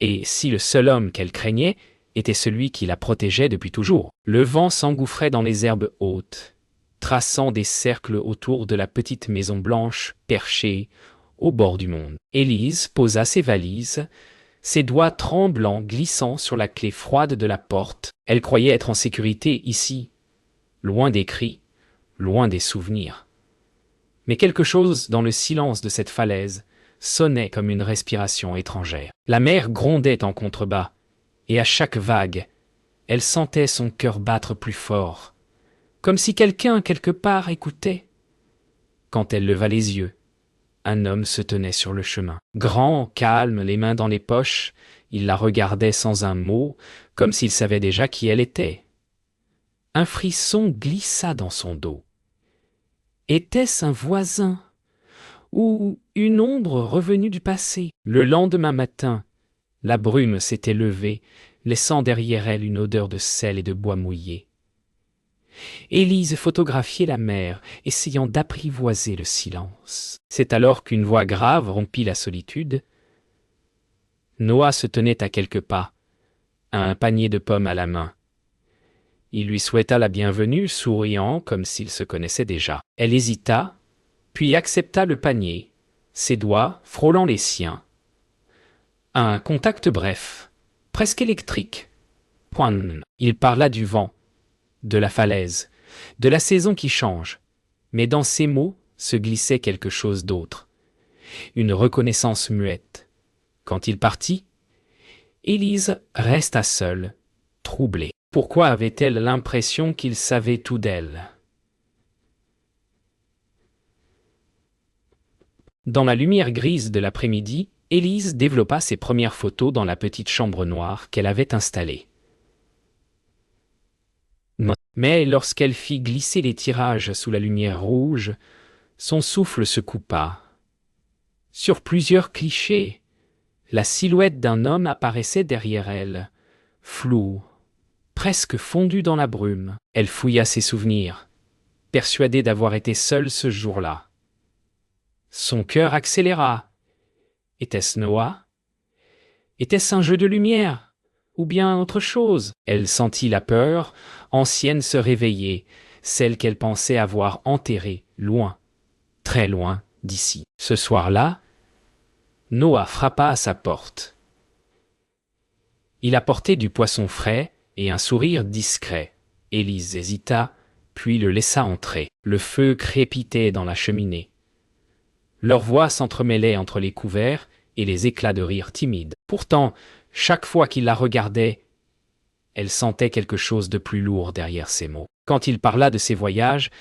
Et si le seul homme qu'elle craignait était celui qui la protégeait depuis toujours. Le vent s'engouffrait dans les herbes hautes, traçant des cercles autour de la petite maison blanche perchée au bord du monde. Élise posa ses valises, ses doigts tremblants glissant sur la clé froide de la porte. Elle croyait être en sécurité ici, loin des cris, loin des souvenirs. Mais quelque chose dans le silence de cette falaise sonnait comme une respiration étrangère. La mer grondait en contrebas, et à chaque vague, elle sentait son cœur battre plus fort, comme si quelqu'un quelque part écoutait. Quand elle leva les yeux, un homme se tenait sur le chemin. Grand, calme, les mains dans les poches, il la regardait sans un mot, comme s'il savait déjà qui elle était. Un frisson glissa dans son dos. Était-ce un voisin ou une ombre revenue du passé? Le lendemain matin, la brume s'était levée, laissant derrière elle une odeur de sel et de bois mouillé. Élise photographiait la mer, essayant d'apprivoiser le silence. C'est alors qu'une voix grave rompit la solitude. Noah se tenait à quelques pas, un panier de pommes à la main. Il lui souhaita la bienvenue, souriant comme s'ils se connaissaient déjà. Elle hésita, puis accepta le panier, ses doigts frôlant les siens. Un contact bref, presque électrique. Point. Il parla du vent, de la falaise, de la saison qui change, mais dans ses mots se glissait quelque chose d'autre, une reconnaissance muette. Quand il partit, Élise resta seule, troublée. Pourquoi avait-elle l'impression qu'il savait tout d'elle? Dans la lumière grise de l'après-midi, Élise développa ses premières photos dans la petite chambre noire qu'elle avait installée. Mais lorsqu'elle fit glisser les tirages sous la lumière rouge, son souffle se coupa. Sur plusieurs clichés, la silhouette d'un homme apparaissait derrière elle, floue, presque fondue dans la brume. Elle fouilla ses souvenirs, persuadée d'avoir été seule ce jour-là. Son cœur accéléra. Était-ce Noah? Était-ce un jeu de lumière? Ou bien autre chose? Elle sentit la peur, ancienne, se réveiller, celle qu'elle pensait avoir enterrée, loin, très loin d'ici. Ce soir-là, Noah frappa à sa porte. Il apportait du poisson frais et un sourire discret. Élise hésita, puis le laissa entrer. Le feu crépitait dans la cheminée. Leurs voix s'entremêlaient entre les couverts et les éclats de rire timides. Pourtant, chaque fois qu'il la regardait, elle sentait quelque chose de plus lourd derrière ses mots. Quand il parla de ses voyages,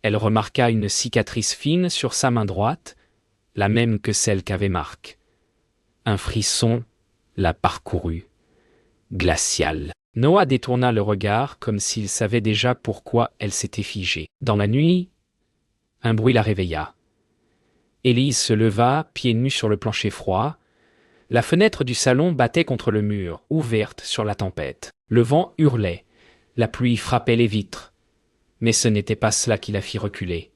elle remarqua une cicatrice fine sur sa main droite, la même que celle qu'avait Marc. Un frisson la parcourut, glacial. Noah détourna le regard comme s'il savait déjà pourquoi elle s'était figée. Dans la nuit, un bruit la réveilla. Élise se leva, pieds nus sur le plancher froid. La fenêtre du salon battait contre le mur, ouverte sur la tempête. Le vent hurlait, la pluie frappait les vitres. Mais ce n'était pas cela qui la fit reculer.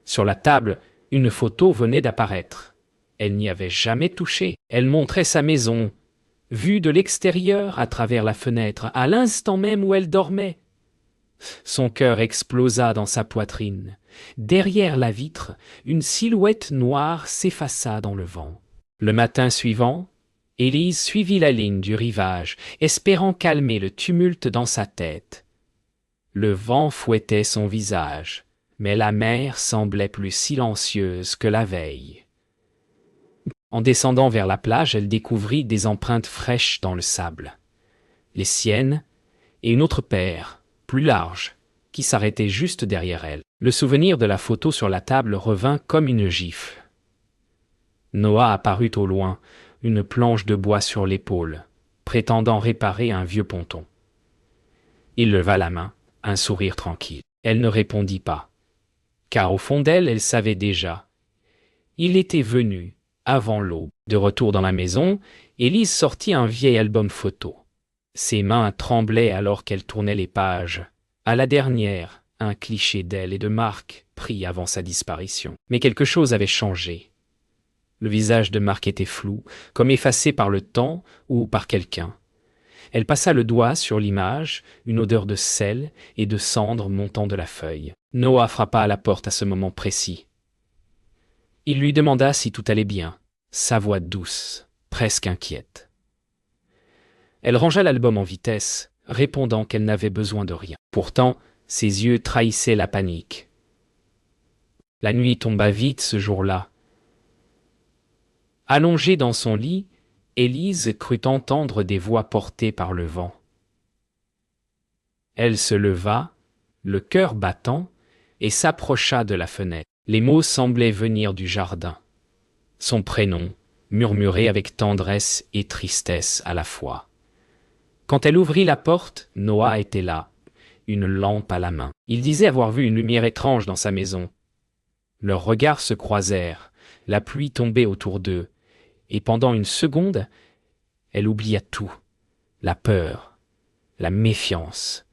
Sur la table, une photo venait d'apparaître. Elle n'y avait jamais touché. Elle montrait sa maison, vue de l'extérieur à travers la fenêtre, à l'instant même où elle dormait. Son cœur explosa dans sa poitrine. Derrière la vitre, une silhouette noire s'effaça dans le vent. Le matin suivant, Élise suivit la ligne du rivage, espérant calmer le tumulte dans sa tête. Le vent fouettait son visage, mais la mer semblait plus silencieuse que la veille. En descendant vers la plage, elle découvrit des empreintes fraîches dans le sable. Les siennes et une autre paire, plus large, qui s'arrêtait juste derrière elle. Le souvenir de la photo sur la table revint comme une gifle. Noah apparut au loin, une planche de bois sur l'épaule, prétendant réparer un vieux ponton. Il leva la main, un sourire tranquille. Elle ne répondit pas, car au fond d'elle, elle savait déjà. Il était venu, avant l'aube. De retour dans la maison, Élise sortit un vieil album photo. Ses mains tremblaient alors qu'elle tournait les pages. À la dernière, un cliché d'elle et de Marc pris avant sa disparition. Mais quelque chose avait changé. Le visage de Marc était flou, comme effacé par le temps ou par quelqu'un. Elle passa le doigt sur l'image, une odeur de sel et de cendre montant de la feuille. Noah frappa à la porte à ce moment précis. Il lui demanda si tout allait bien, sa voix douce, presque inquiète. Elle rangea l'album en vitesse, répondant qu'elle n'avait besoin de rien. Pourtant, ses yeux trahissaient la panique. La nuit tomba vite ce jour-là. Allongée dans son lit, Élise crut entendre des voix portées par le vent. Elle se leva, le cœur battant, et s'approcha de la fenêtre. Les mots semblaient venir du jardin. Son prénom, murmuré avec tendresse et tristesse à la fois. Quand elle ouvrit la porte, Noah était là, une lampe à la main. Il disait avoir vu une lumière étrange dans sa maison. Leurs regards se croisèrent, la pluie tombait autour d'eux, et pendant une seconde, elle oublia tout, la peur, la méfiance,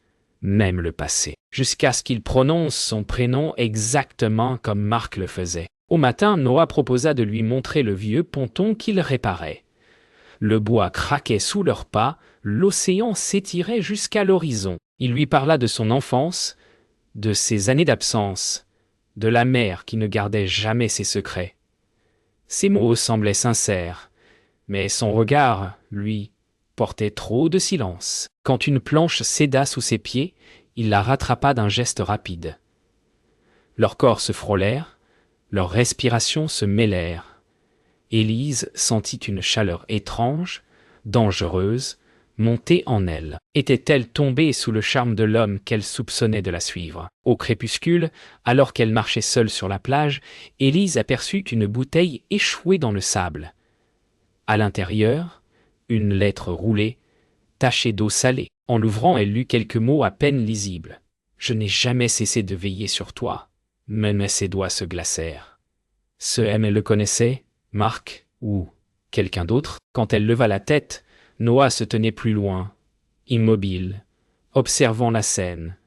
même le passé, jusqu'à ce qu'il prononce son prénom exactement comme Marc le faisait. Au matin, Noah proposa de lui montrer le vieux ponton qu'il réparait. Le bois craquait sous leurs pas, l'océan s'étirait jusqu'à l'horizon. Il lui parla de son enfance, de ses années d'absence, de la mer qui ne gardait jamais ses secrets. Ses mots semblaient sincères, mais son regard, lui, portait trop de silence. Quand une planche céda sous ses pieds, il la rattrapa d'un geste rapide. Leurs corps se frôlèrent, leurs respirations se mêlèrent. Élise sentit une chaleur étrange, dangereuse, monter en elle. Était-elle tombée sous le charme de l'homme qu'elle soupçonnait de la suivre? Au crépuscule, alors qu'elle marchait seule sur la plage, Élise aperçut une bouteille échouée dans le sable. À l'intérieur, une lettre roulée, tachée d'eau salée. En l'ouvrant, elle lut quelques mots à peine lisibles. « Je n'ai jamais cessé de veiller sur toi. » Même ses doigts se glacèrent. Ce M le connaissait, Marc, ou quelqu'un d'autre? Quand elle leva la tête, Noah se tenait plus loin, immobile, observant la scène.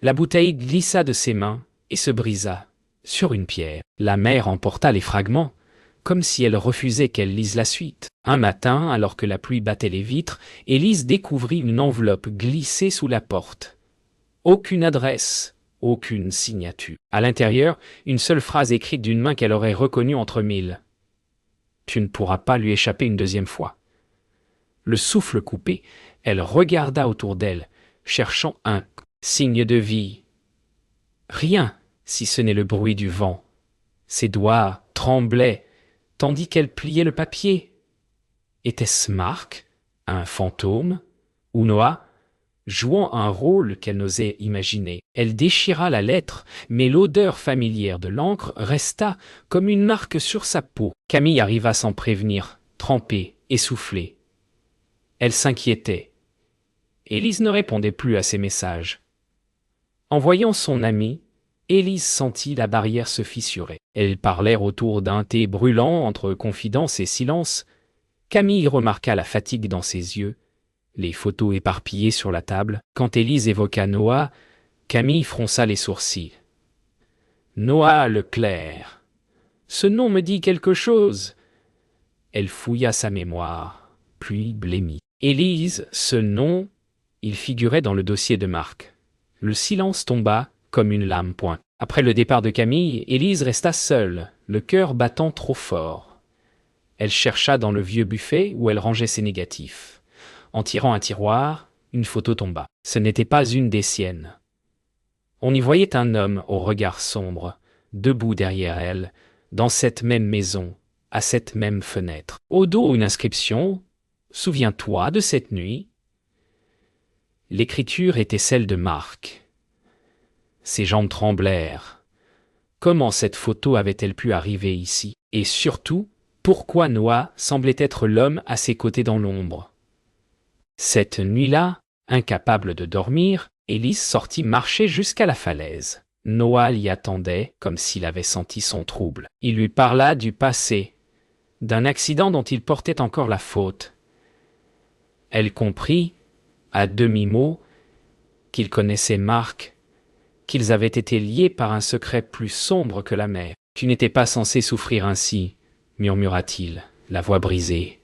La bouteille glissa de ses mains et se brisa, sur une pierre. La mer emporta les fragments, comme si elle refusait qu'elle lise la suite. Un matin, alors que la pluie battait les vitres, Élise découvrit une enveloppe glissée sous la porte. Aucune adresse, aucune signature. À l'intérieur, une seule phrase écrite d'une main qu'elle aurait reconnue entre mille. « Tu ne pourras pas lui échapper une deuxième fois. » Le souffle coupé, elle regarda autour d'elle, cherchant un signe de vie. Rien, si ce n'est le bruit du vent. Ses doigts tremblaient, tandis qu'elle pliait le papier. Était-ce Marc, un fantôme, ou Noah, jouant un rôle qu'elle n'osait imaginer? Elle déchira la lettre, mais l'odeur familière de l'encre resta comme une marque sur sa peau. Camille arriva sans prévenir, trempée, essoufflée. Elle s'inquiétait. Élise ne répondait plus à ses messages. En voyant son amie, Élise sentit la barrière se fissurer. Elles parlèrent autour d'un thé brûlant entre confidence et silence. Camille remarqua la fatigue dans ses yeux, les photos éparpillées sur la table. Quand Élise évoqua Noah, Camille fronça les sourcils. Noah Leclerc. Ce nom me dit quelque chose. Elle fouilla sa mémoire, puis blêmit. Élise, ce nom, il figurait dans le dossier de Marc. Le silence tomba comme une lame pointe. Après le départ de Camille, Élise resta seule, le cœur battant trop fort. Elle chercha dans le vieux buffet où elle rangeait ses négatifs. En tirant un tiroir, une photo tomba. Ce n'était pas une des siennes. On y voyait un homme au regard sombre, debout derrière elle, dans cette même maison, à cette même fenêtre. Au dos, une inscription. Souviens-toi de cette nuit. L'écriture était celle de Marc. Ses jambes tremblèrent. Comment cette photo avait-elle pu arriver ici? Et surtout, pourquoi Noah semblait être l'homme à ses côtés dans l'ombre? Cette nuit-là, incapable de dormir, Élise sortit marcher jusqu'à la falaise. Noah l'y attendait comme s'il avait senti son trouble. Il lui parla du passé, d'un accident dont il portait encore la faute. Elle comprit, à demi-mot, qu'il connaissait Marc, qu'ils avaient été liés par un secret plus sombre que la mer. Tu n'étais pas censé souffrir ainsi, murmura-t-il, la voix brisée.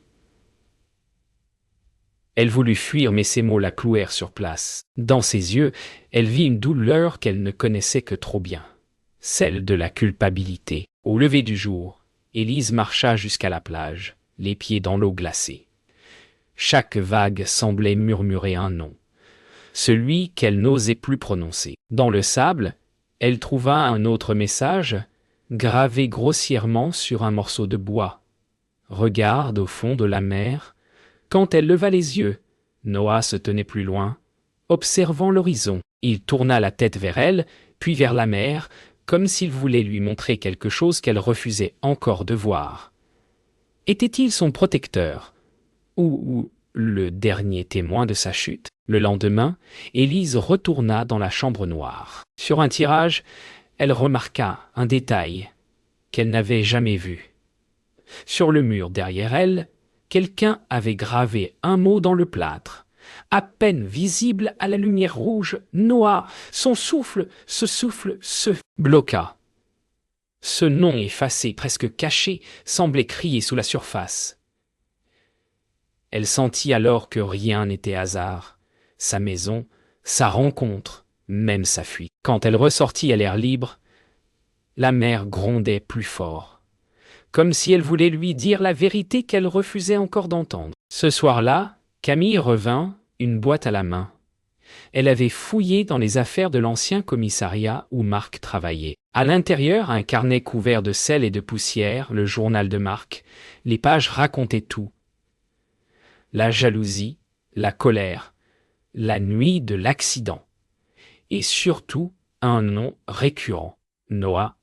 Elle voulut fuir, mais ces mots la clouèrent sur place. Dans ses yeux, elle vit une douleur qu'elle ne connaissait que trop bien, celle de la culpabilité. Au lever du jour, Élise marcha jusqu'à la plage, les pieds dans l'eau glacée. Chaque vague semblait murmurer un nom, celui qu'elle n'osait plus prononcer. Dans le sable, elle trouva un autre message, gravé grossièrement sur un morceau de bois. « Regarde au fond de la mer ». Quand elle leva les yeux, Noah se tenait plus loin, observant l'horizon. Il tourna la tête vers elle, puis vers la mer, comme s'il voulait lui montrer quelque chose qu'elle refusait encore de voir. Était-il son protecteur ou le dernier témoin de sa chute? Le lendemain, Élise retourna dans la chambre noire. Sur un tirage, elle remarqua un détail qu'elle n'avait jamais vu. Sur le mur derrière elle, quelqu'un avait gravé un mot dans le plâtre. À peine visible à la lumière rouge, Noah, son souffle se bloqua. Ce nom effacé, presque caché, semblait crier sous la surface. Elle sentit alors que rien n'était hasard. Sa maison, sa rencontre, même sa fuite. Quand elle ressortit à l'air libre, la mer grondait plus fort, comme si elle voulait lui dire la vérité qu'elle refusait encore d'entendre. Ce soir-là, Camille revint, une boîte à la main. Elle avait fouillé dans les affaires de l'ancien commissariat où Marc travaillait. À l'intérieur, un carnet couvert de sel et de poussière, le journal de Marc. Les pages racontaient tout. La jalousie, la colère, la nuit de l'accident. Et surtout, un nom récurrent, Noah.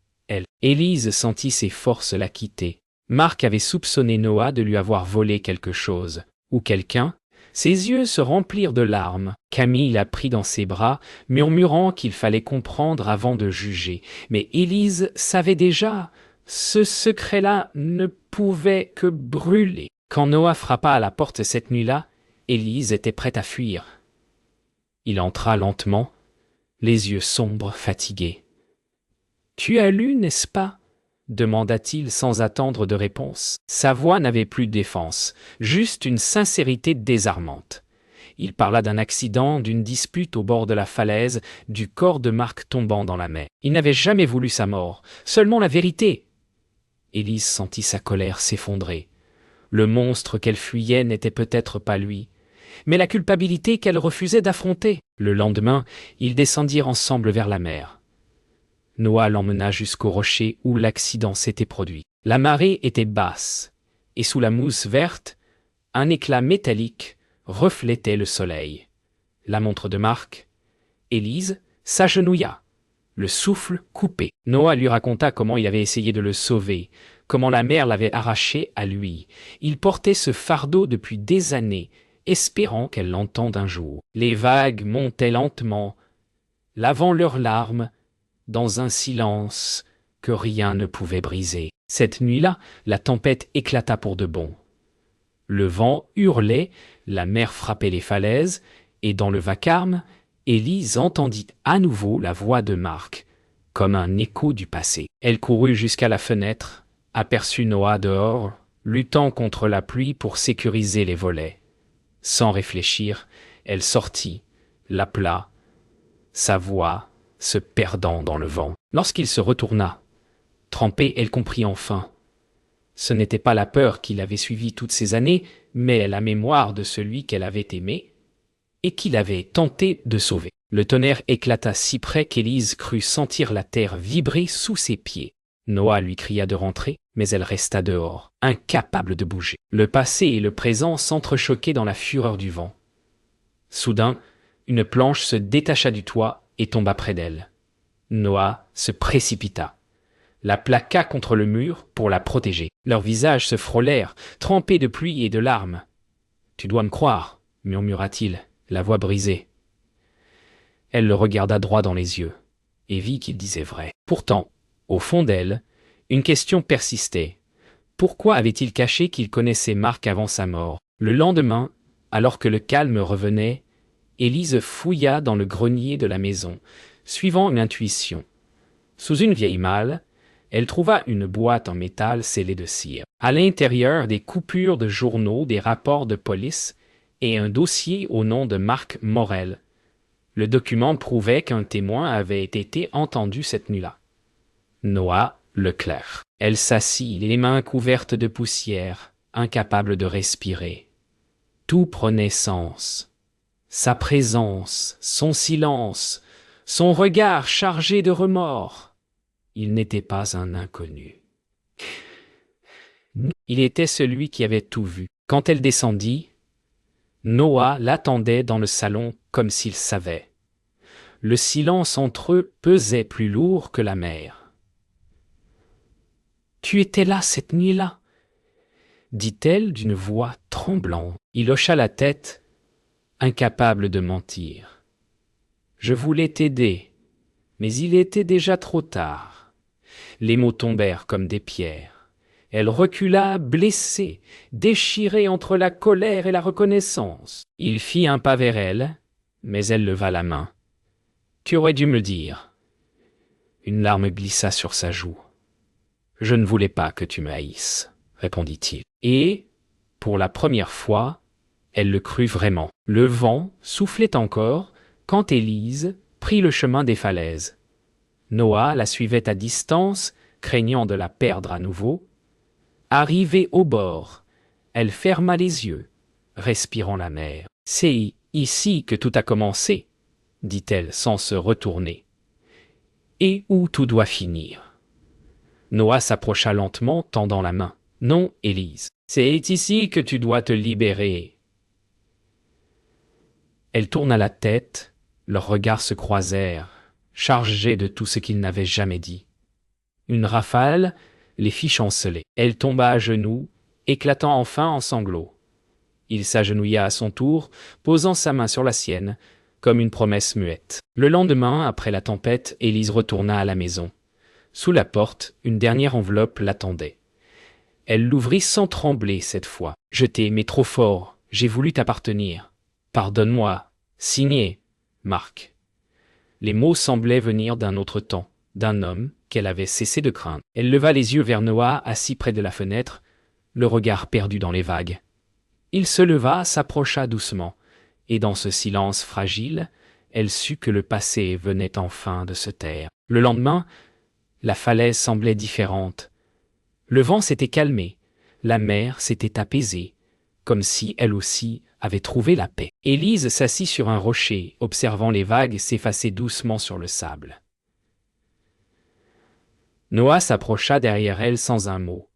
Élise sentit ses forces la quitter. Marc avait soupçonné Noah de lui avoir volé quelque chose, ou quelqu'un. Ses yeux se remplirent de larmes. Camille la prit dans ses bras, murmurant qu'il fallait comprendre avant de juger. Mais Élise savait déjà, ce secret-là ne pouvait que brûler. Quand Noah frappa à la porte cette nuit-là, Élise était prête à fuir. Il entra lentement, les yeux sombres, fatigués. « Tu as lu, n'est-ce pas ?» demanda-t-il sans attendre de réponse. Sa voix n'avait plus de défense, juste une sincérité désarmante. Il parla d'un accident, d'une dispute au bord de la falaise, du corps de Marc tombant dans la mer. Il n'avait jamais voulu sa mort, seulement la vérité. Élise sentit sa colère s'effondrer. Le monstre qu'elle fuyait n'était peut-être pas lui, mais la culpabilité qu'elle refusait d'affronter. Le lendemain, ils descendirent ensemble vers la mer. Noah l'emmena jusqu'au rocher où l'accident s'était produit. La marée était basse, et sous la mousse verte, un éclat métallique reflétait le soleil. La montre de Marc, Élise, s'agenouilla, le souffle coupé. Noah lui raconta comment il avait essayé de le sauver, comment la mer l'avait arraché à lui. Il portait ce fardeau depuis des années, espérant qu'elle l'entende un jour. Les vagues montaient lentement, lavant leurs larmes, dans un silence que rien ne pouvait briser. Cette nuit-là, la tempête éclata pour de bon. Le vent hurlait, la mer frappait les falaises, et dans le vacarme, Élise entendit à nouveau la voix de Marc, comme un écho du passé. Elle courut jusqu'à la fenêtre, aperçut Noah dehors, luttant contre la pluie pour sécuriser les volets. Sans réfléchir, elle sortit, l'appela, sa voix se perdant dans le vent. Lorsqu'il se retourna, trempée, elle comprit enfin. Ce n'était pas la peur qui l'avait suivie toutes ces années, mais la mémoire de celui qu'elle avait aimé et qu'il avait tenté de sauver. Le tonnerre éclata si près qu'Élise crut sentir la terre vibrer sous ses pieds. Noah lui cria de rentrer, mais elle resta dehors, incapable de bouger. Le passé et le présent s'entrechoquaient dans la fureur du vent. Soudain, une planche se détacha du toit et tomba près d'elle. Noah se précipita, la plaqua contre le mur pour la protéger. Leurs visages se frôlèrent, trempés de pluie et de larmes. « Tu dois me croire, » murmura-t-il, la voix brisée. Elle le regarda droit dans les yeux et vit qu'il disait vrai. Pourtant, au fond d'elle, une question persistait. Pourquoi avait-il caché qu'il connaissait Marc avant sa mort? Le lendemain, alors que le calme revenait, Élise fouilla dans le grenier de la maison, suivant une intuition. Sous une vieille malle, Elle trouva une boîte en métal scellée de cire. À l'intérieur, des coupures de journaux, des rapports de police et un dossier au nom de Marc Morel. Le document prouvait qu'un témoin avait été entendu cette nuit-là. Noah Leclerc. Elle s'assit, les mains couvertes de poussière, incapable de respirer. Tout prenait sens. Sa présence, son silence, son regard chargé de remords. Il n'était pas un inconnu. Il était celui qui avait tout vu. Quand elle descendit, Noah l'attendait dans le salon comme s'il savait. Le silence entre eux pesait plus lourd que la mer. « Tu étais là cette nuit-là » dit-elle d'une voix tremblante. Il hocha la tête, incapable de mentir. « Je voulais t'aider, mais il était déjà trop tard. » Les mots tombèrent comme des pierres. Elle recula, blessée, déchirée entre la colère et la reconnaissance. Il fit un pas vers elle, mais elle leva la main. « Tu aurais dû me le dire. » Une larme glissa sur sa joue. « Je ne voulais pas que tu me haïsses, » répondit-il. Et, pour la première fois, elle le crut vraiment. Le vent soufflait encore quand Élise prit le chemin des falaises. Noah la suivait à distance, craignant de la perdre à nouveau. Arrivée au bord, elle ferma les yeux, respirant la mer. « C'est ici que tout a commencé, » dit-elle sans se retourner. « Et où tout doit finir. » Noah s'approcha lentement, tendant la main. « Non, Élise, c'est ici que tu dois te libérer. » Elle tourna la tête, leurs regards se croisèrent, chargés de tout ce qu'ils n'avaient jamais dit. Une rafale les fit chanceler. Elle tomba à genoux, éclatant enfin en sanglots. Il s'agenouilla à son tour, posant sa main sur la sienne, comme une promesse muette. Le lendemain, après la tempête, Élise retourna à la maison. Sous la porte, une dernière enveloppe l'attendait. Elle l'ouvrit sans trembler cette fois. « Je t'ai aimé trop fort, j'ai voulu t'appartenir. Pardonne-moi. Signé, Marc. » Les mots semblaient venir d'un autre temps, d'un homme qu'elle avait cessé de craindre. Elle leva les yeux vers Noah, assis près de la fenêtre, le regard perdu dans les vagues. Il se leva, s'approcha doucement, et dans ce silence fragile, elle sut que le passé venait enfin de se taire. Le lendemain, la falaise semblait différente. Le vent s'était calmé, la mer s'était apaisée, comme si elle aussi avait trouvé la paix. Élise s'assit sur un rocher, observant les vagues s'effacer doucement sur le sable. Noah s'approcha derrière elle sans un mot.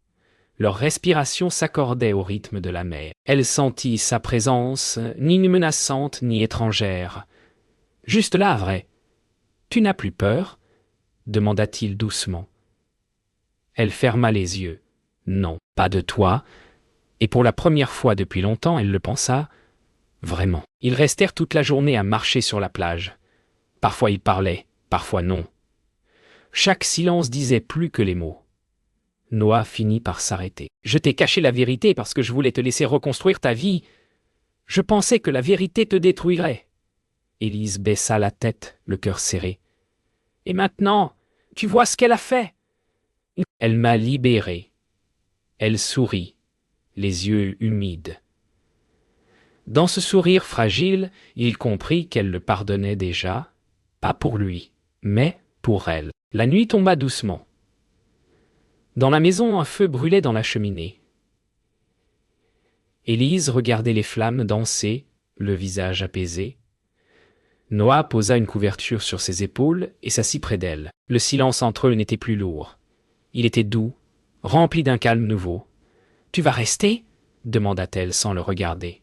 Leur respiration s'accordait au rythme de la mer. Elle sentit sa présence, ni menaçante ni étrangère. « Juste là, vrai. Tu n'as plus peur ?» demanda-t-il doucement. Elle ferma les yeux. Non, pas de toi. Et pour la première fois depuis longtemps, elle le pensa. Vraiment. Ils restèrent toute la journée à marcher sur la plage. Parfois ils parlaient, parfois non. Chaque silence disait plus que les mots. Noah finit par s'arrêter. « Je t'ai caché la vérité parce que je voulais te laisser reconstruire ta vie. Je pensais que la vérité te détruirait. » Élise baissa la tête, le cœur serré. « Et maintenant, tu vois ce qu'elle a fait. Elle m'a libéré. » Elle sourit, les yeux humides. Dans ce sourire fragile, il comprit qu'elle le pardonnait déjà, pas pour lui, mais pour elle. La nuit tomba doucement. Dans la maison, un feu brûlait dans la cheminée. Élise regardait les flammes danser, le visage apaisé. Noah posa une couverture sur ses épaules et s'assit près d'elle. Le silence entre eux n'était plus lourd. Il était doux, rempli d'un calme nouveau. « Tu vas rester ?» demanda-t-elle sans le regarder.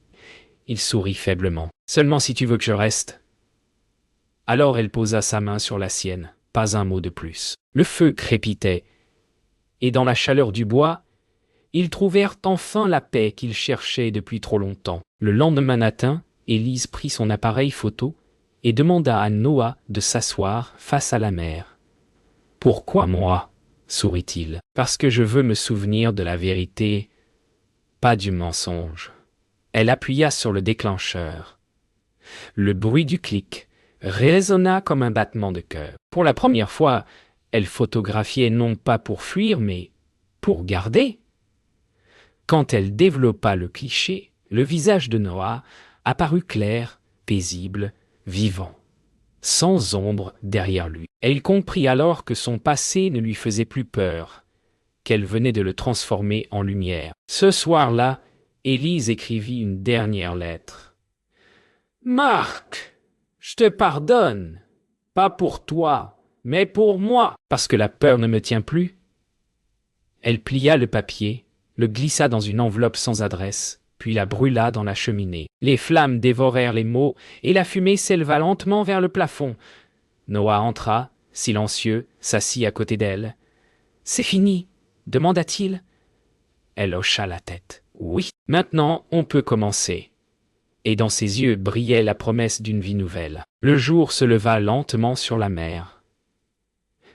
Il sourit faiblement. « Seulement si tu veux que je reste. » Alors elle posa sa main sur la sienne, pas un mot de plus. Le feu crépitait, et dans la chaleur du bois, ils trouvèrent enfin la paix qu'ils cherchaient depuis trop longtemps. Le lendemain matin, Élise prit son appareil photo et demanda à Noah de s'asseoir face à la mer. « Pourquoi moi ?» sourit-il. « Parce que je veux me souvenir de la vérité, pas du mensonge. » Elle appuya sur le déclencheur. Le bruit du clic résonna comme un battement de cœur. Pour la première fois, Elle photographiait non pas pour fuir, mais pour garder. Quand elle développa le cliché, le visage de Noah apparut clair, paisible, vivant, sans ombre derrière lui. Elle comprit alors que son passé ne lui faisait plus peur, qu'elle venait de le transformer en lumière. Ce soir-là, Élise écrivit une dernière lettre. « Marc, je te pardonne, pas pour toi, mais pour moi, parce que la peur ne me tient plus. » Elle plia le papier, le glissa dans une enveloppe sans adresse, puis la brûla dans la cheminée. Les flammes dévorèrent les mots, et la fumée s'éleva lentement vers le plafond. Noah entra, silencieux, s'assit à côté d'elle. « C'est fini ?» demanda-t-il. Elle hocha la tête. « Oui, maintenant on peut commencer. » Et dans ses yeux brillait la promesse d'une vie nouvelle. Le jour se leva lentement sur la mer.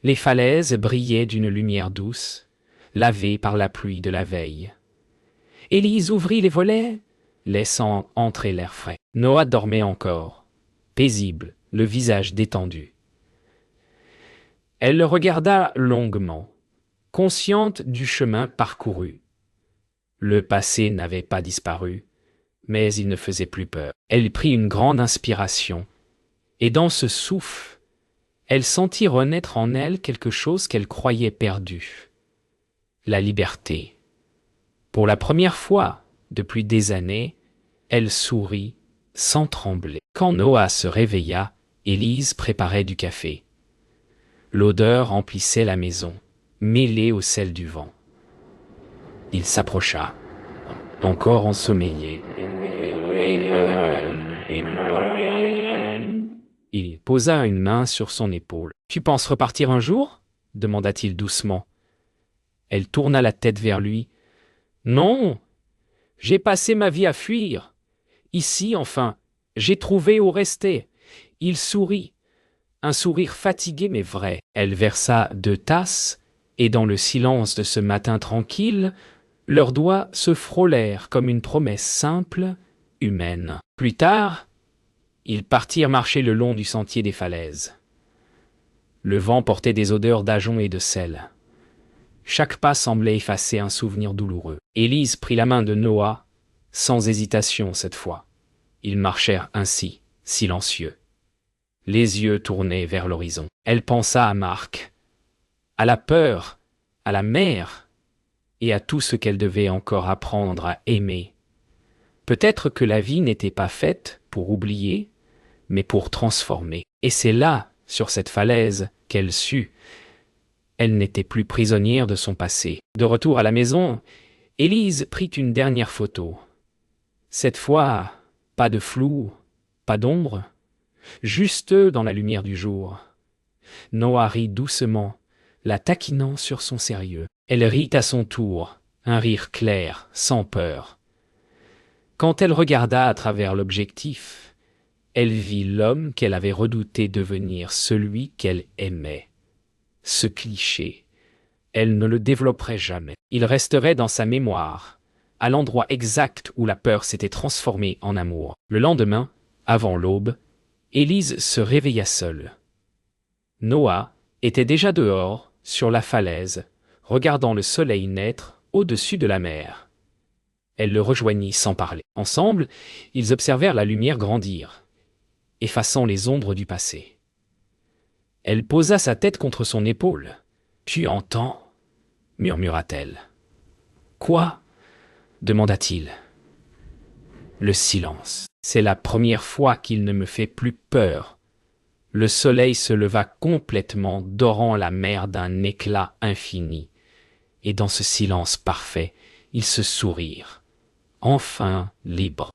Les falaises brillaient d'une lumière douce, lavée par la pluie de la veille. Élise ouvrit les volets, laissant entrer l'air frais. Noah dormait encore, paisible, le visage détendu. Elle le regarda longuement, consciente du chemin parcouru. Le passé n'avait pas disparu, mais il ne faisait plus peur. Elle prit une grande inspiration, et dans ce souffle, elle sentit renaître en elle quelque chose qu'elle croyait perdu. La liberté. Pour la première fois, depuis des années, elle sourit sans trembler. Quand Noah se réveilla, Élise préparait du café. L'odeur emplissait la maison, mêlée au sel du vent. Il s'approcha, encore ensommeillé. Il posa une main sur son épaule. « Tu penses repartir un jour ?» demanda-t-il doucement. Elle tourna la tête vers lui. « Non, j'ai passé ma vie à fuir. Ici, enfin, j'ai trouvé où rester. » Il sourit, un sourire fatigué mais vrai. Elle versa 2 tasses, et dans le silence de ce matin tranquille, leurs doigts se frôlèrent comme une promesse simple, humaine. Plus tard, ils partirent marcher le long du sentier des falaises. Le vent portait des odeurs d'ajonc et de sel. Chaque pas semblait effacer un souvenir douloureux. Élise prit la main de Noah, sans hésitation cette fois. Ils marchèrent ainsi, silencieux, les yeux tournés vers l'horizon. Elle pensa à Marc, à la peur, à la mer, et à tout ce qu'elle devait encore apprendre à aimer. Peut-être que la vie n'était pas faite pour oublier, mais pour transformer. Et c'est là, sur cette falaise, qu'elle sut. Elle n'était plus prisonnière de son passé. De retour à la maison, Élise prit une dernière photo. Cette fois, pas de flou, pas d'ombre, juste dans la lumière du jour. Noah rit doucement, la taquinant sur son sérieux. Elle rit à son tour, un rire clair, sans peur. Quand elle regarda à travers l'objectif, elle vit l'homme qu'elle avait redouté devenir celui qu'elle aimait. Ce cliché, elle ne le développerait jamais. Il resterait dans sa mémoire, à l'endroit exact où la peur s'était transformée en amour. Le lendemain, avant l'aube, Élise se réveilla seule. Noah était déjà dehors, sur la falaise, regardant le soleil naître au-dessus de la mer. Elle le rejoignit sans parler. Ensemble, ils observèrent la lumière grandir, effaçant les ombres du passé. Elle posa sa tête contre son épaule. « Tu entends ?» murmura-t-elle. « Quoi ?» demanda-t-il. Le silence. C'est la première fois qu'il ne me fait plus peur. Le soleil se leva complètement, dorant la mer d'un éclat infini. Et dans ce silence parfait, ils se sourirent, enfin libres.